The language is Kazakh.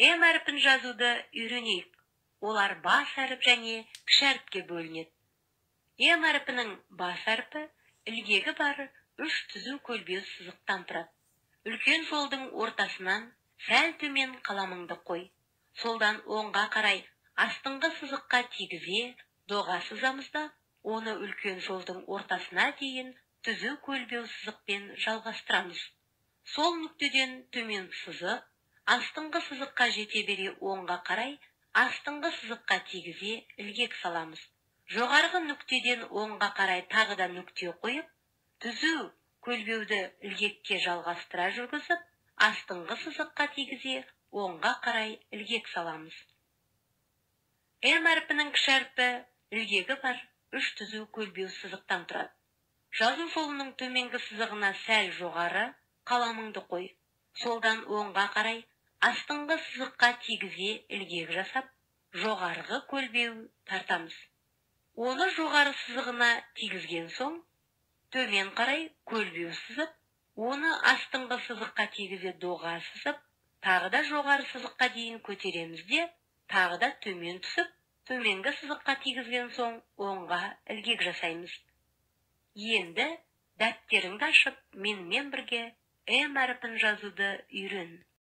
М әрпін жазуды үйренейік. Олар бас әріп және кіші әріпке бөлінеді. М әрпінің бас әрпі ілгегі бар үш түзу көлбеу сызықтан тұрады. Үлкен жолдың ортасынан сәл төмен қаламыңды қой. Солдан оңға қарай астыңғы сызыққа тигізе, доға сызамыз да, оны үлкен жолдың ортасына дейін түзу көлбеу сызықпен жалғастырамыз. Сол нүктеден төмен сызық, астыңғы сызыққа жете бере оңға қарай, астыңғы сызыққа тигізе ілгек саламыз. Жоғарғы нүктеден оңға қарай тағы да нүкте қойып, түзу көлбеуді ілгекке жалғастыра жүргізіп, астыңғы сызыққа тигізе оңға қарай ілгек саламыз. М әрпінің кіші әрпі ілгегі бар үш түзу көлбеу сызықтан тұрады. Жазу жолының төменгі сызығына сәл жоғары қаламыңды қой. Солдан оңға қарай астыңғы сызыққа тигізе ілгек жасап, жоғарғы көлбеу тартамыз. Оны жоғары сызығына тигізген соң, төмен қарай көлбеу сызып, оны астыңғы сызыққа тигізе доға сызып, тағы да жоғары сызыққа дейін көтереміз де, тағы да төмен түсіп, төменгі сызыққа тигізген соң оңға ілгек жасаймыз. Енді дәптеріңді ашып, менімен бірге М әрпін жазуды үйрен.